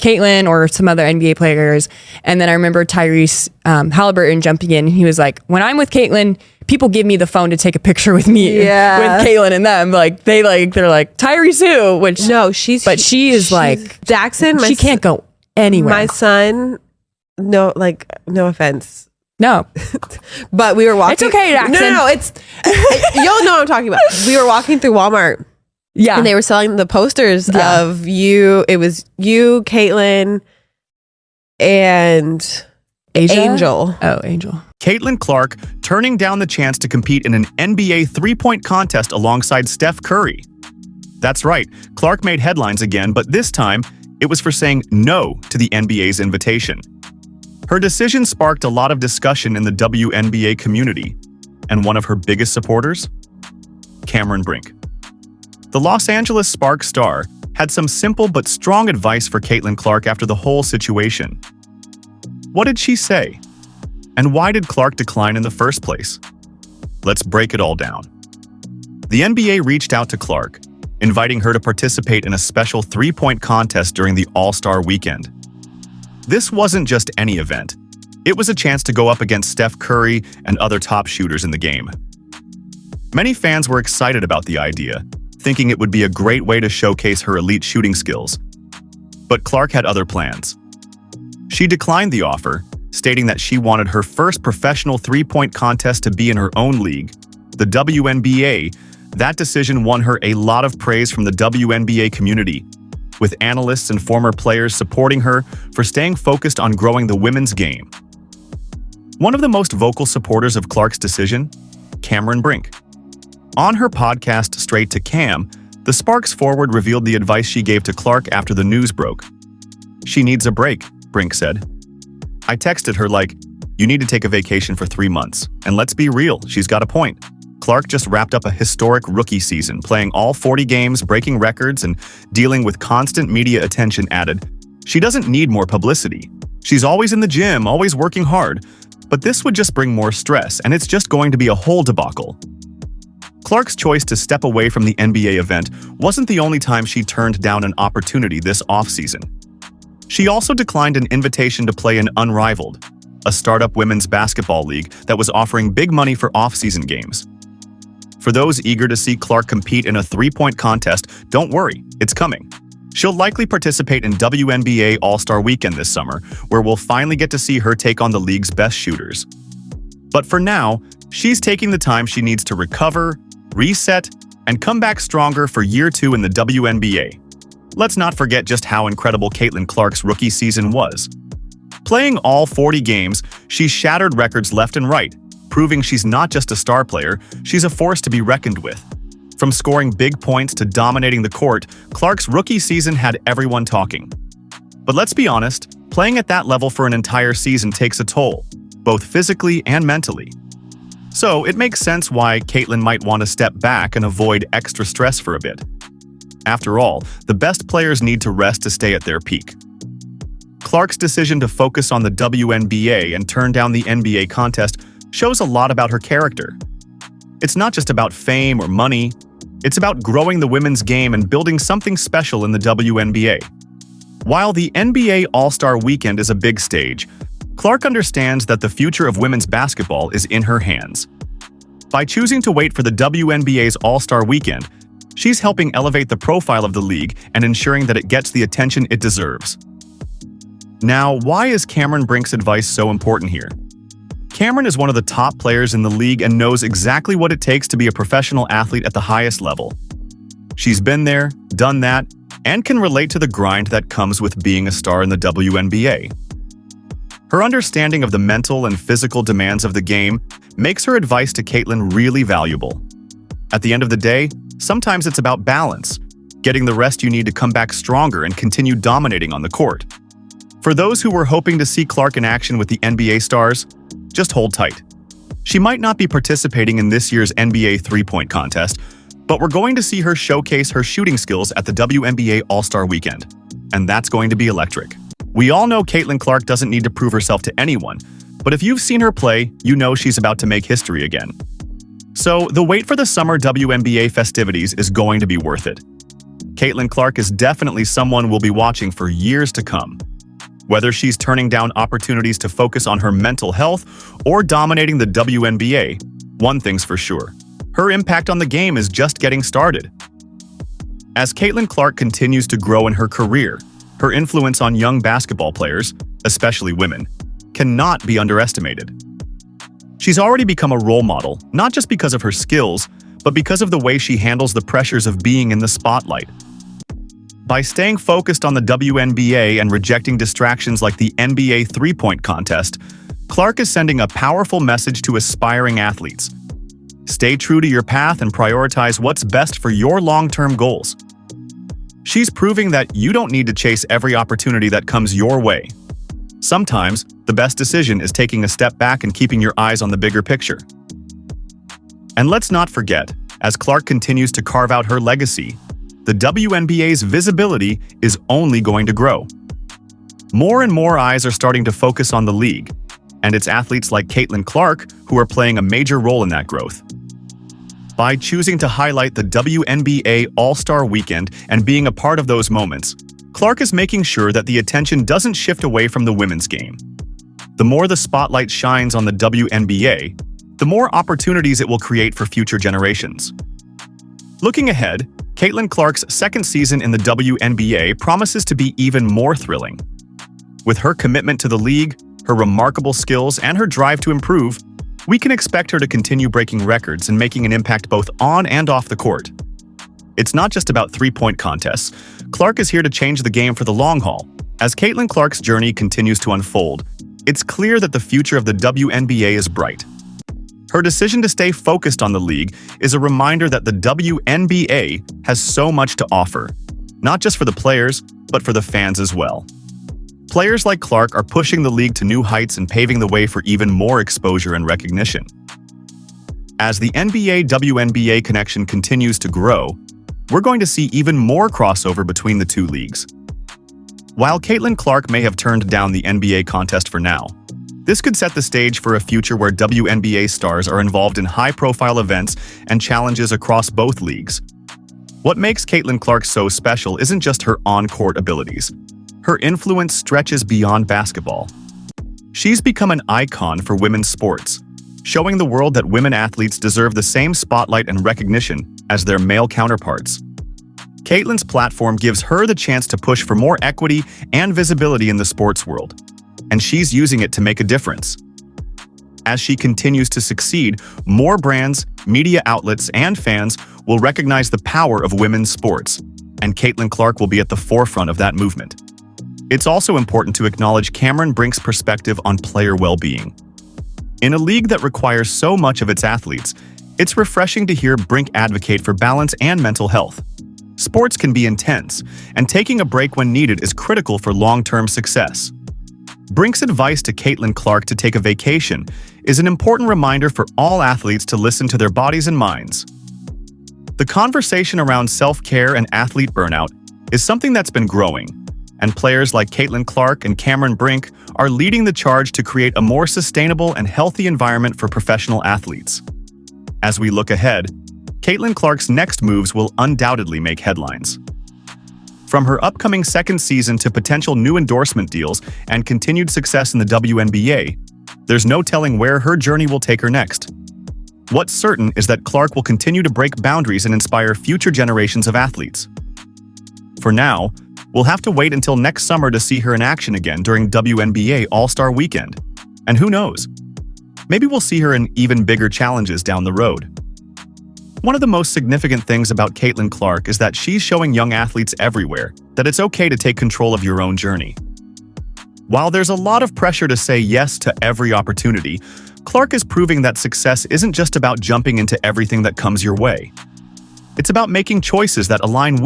Caitlin or some other NBA players. And then I remember Tyrese Halliburton jumping in. And he was like, when I'm with Caitlin, people give me the phone to take a picture with me with Caitlin and them. Like they're like Tyrese who? Which no, she is like Jackson. She can't go anywhere. My son, no offense. No, but we were walking. It's okay, Jackson. No, you'll know what I'm talking about. We were walking through Walmart. Yeah. And they were selling the posters of you. It was you, Caitlin, and Angel. Oh, Angel. Caitlin Clark turning down the chance to compete in an NBA three-point contest alongside Steph Curry. That's right, Clark made headlines again, but this time it was for saying no to the NBA's invitation. Her decision sparked a lot of discussion in the WNBA community, and one of her biggest supporters? Cameron Brink. The Los Angeles Sparks star had some simple but strong advice for Caitlin Clark after the whole situation. What did she say? And why did Clark decline in the first place? Let's break it all down. The NBA reached out to Clark, inviting her to participate in a special three-point contest during the All-Star weekend. This wasn't just any event. It was a chance to go up against Steph Curry and other top shooters in the game. Many fans were excited about the idea, thinking it would be a great way to showcase her elite shooting skills. But Clark had other plans. She declined the offer, stating that she wanted her first professional three-point contest to be in her own league, the WNBA. That decision won her a lot of praise from the WNBA community, with analysts and former players supporting her for staying focused on growing the women's game. One of the most vocal supporters of Clark's decision, Cameron Brink. On her podcast Straight to Cam, the Sparks forward revealed the advice she gave to Clark after the news broke. She needs a break, Brink said. I texted her like, you need to take a vacation for 3 months. And let's be real, she's got a point. Clark just wrapped up a historic rookie season, playing all 40 games, breaking records, and dealing with constant media attention added. She doesn't need more publicity. She's always in the gym, always working hard. But this would just bring more stress, and it's just going to be a whole debacle. Clark's choice to step away from the NBA event wasn't the only time she turned down an opportunity this offseason. She also declined an invitation to play in Unrivaled, a startup women's basketball league that was offering big money for off-season games. For those eager to see Clark compete in a three-point contest, don't worry, it's coming. She'll likely participate in WNBA All-Star Weekend this summer, where we'll finally get to see her take on the league's best shooters. But for now, she's taking the time she needs to recover, reset, and come back stronger for year 2 in the WNBA. Let's not forget just how incredible Caitlin Clark's rookie season was. Playing all 40 games, she shattered records left and right, proving she's not just a star player, she's a force to be reckoned with. From scoring big points to dominating the court, Clark's rookie season had everyone talking. But let's be honest, playing at that level for an entire season takes a toll, both physically and mentally. So it makes sense why Caitlin might want to step back and avoid extra stress for a bit. After all, the best players need to rest to stay at their peak. Clark's decision to focus on the WNBA and turn down the NBA contest shows a lot about her character. It's not just about fame or money, it's about growing the women's game and building something special in the WNBA. While the NBA All-Star Weekend is a big stage, Clark understands that the future of women's basketball is in her hands. By choosing to wait for the WNBA's All-Star Weekend, she's helping elevate the profile of the league and ensuring that it gets the attention it deserves. Now, why is Cameron Brink's advice so important here? Cameron is one of the top players in the league and knows exactly what it takes to be a professional athlete at the highest level. She's been there, done that, and can relate to the grind that comes with being a star in the WNBA. Her understanding of the mental and physical demands of the game makes her advice to Caitlin really valuable. At the end of the day, sometimes it's about balance, getting the rest you need to come back stronger and continue dominating on the court. For those who were hoping to see Clark in action with the NBA stars, just hold tight. She might not be participating in this year's NBA three-point contest, but we're going to see her showcase her shooting skills at the WNBA All-Star Weekend, and that's going to be electric. We all know Caitlin Clark doesn't need to prove herself to anyone, but if you've seen her play, you know she's about to make history again. So the wait for the summer WNBA festivities is going to be worth it. Caitlin Clark is definitely someone we'll be watching for years to come. Whether she's turning down opportunities to focus on her mental health or dominating the WNBA, one thing's for sure: her impact on the game is just getting started. As Caitlin Clark continues to grow in her career, her influence on young basketball players, especially women, cannot be underestimated. She's already become a role model, not just because of her skills, but because of the way she handles the pressures of being in the spotlight. By staying focused on the WNBA and rejecting distractions like the NBA three-point contest, Clark is sending a powerful message to aspiring athletes. Stay true to your path and prioritize what's best for your long-term goals. She's proving that you don't need to chase every opportunity that comes your way. Sometimes, the best decision is taking a step back and keeping your eyes on the bigger picture. And let's not forget, as Clark continues to carve out her legacy, the WNBA's visibility is only going to grow. More and more eyes are starting to focus on the league, and it's athletes like Caitlin Clark who are playing a major role in that growth. By choosing to highlight the WNBA All-Star Weekend and being a part of those moments, Clark is making sure that the attention doesn't shift away from the women's game. The more the spotlight shines on the WNBA, the more opportunities it will create for future generations. Looking ahead, Caitlin Clark's second season in the WNBA promises to be even more thrilling. With her commitment to the league, her remarkable skills, and her drive to improve, we can expect her to continue breaking records and making an impact both on and off the court. It's not just about three-point contests. Clark is here to change the game for the long haul. As Caitlin Clark's journey continues to unfold, it's clear that the future of the WNBA is bright. Her decision to stay focused on the league is a reminder that the WNBA has so much to offer, not just for the players, but for the fans as well. Players like Clark are pushing the league to new heights and paving the way for even more exposure and recognition. As the NBA-WNBA connection continues to grow, we're going to see even more crossover between the two leagues. While Caitlin Clark may have turned down the NBA contest for now, this could set the stage for a future where WNBA stars are involved in high-profile events and challenges across both leagues. What makes Caitlin Clark so special isn't just her on-court abilities. Her influence stretches beyond basketball. She's become an icon for women's sports, showing the world that women athletes deserve the same spotlight and recognition as their male counterparts. Caitlin's platform gives her the chance to push for more equity and visibility in the sports world, and she's using it to make a difference. As she continues to succeed, more brands, media outlets, and fans will recognize the power of women's sports, and Caitlin Clark will be at the forefront of that movement. It's also important to acknowledge Brink's perspective on player well-being. In a league that requires so much of its athletes, it's refreshing to hear Brink advocate for balance and mental health. Sports can be intense, and taking a break when needed is critical for long-term success. Brink's advice to Caitlin Clark to take a vacation is an important reminder for all athletes to listen to their bodies and minds. The conversation around self-care and athlete burnout is something that's been growing, and players like Caitlin Clark and Brink are leading the charge to create a more sustainable and healthy environment for professional athletes. As we look ahead, Caitlin Clark's next moves will undoubtedly make headlines. From her upcoming second season to potential new endorsement deals and continued success in the WNBA, there's no telling where her journey will take her next. What's certain is that Clark will continue to break boundaries and inspire future generations of athletes. For now, we'll have to wait until next summer to see her in action again during WNBA All-Star Weekend. And who knows? Maybe we'll see her in even bigger challenges down the road. One of the most significant things about Caitlin Clark is that she's showing young athletes everywhere that it's okay to take control of your own journey. While there's a lot of pressure to say yes to every opportunity, Clark is proving that success isn't just about jumping into everything that comes your way. It's about making choices that align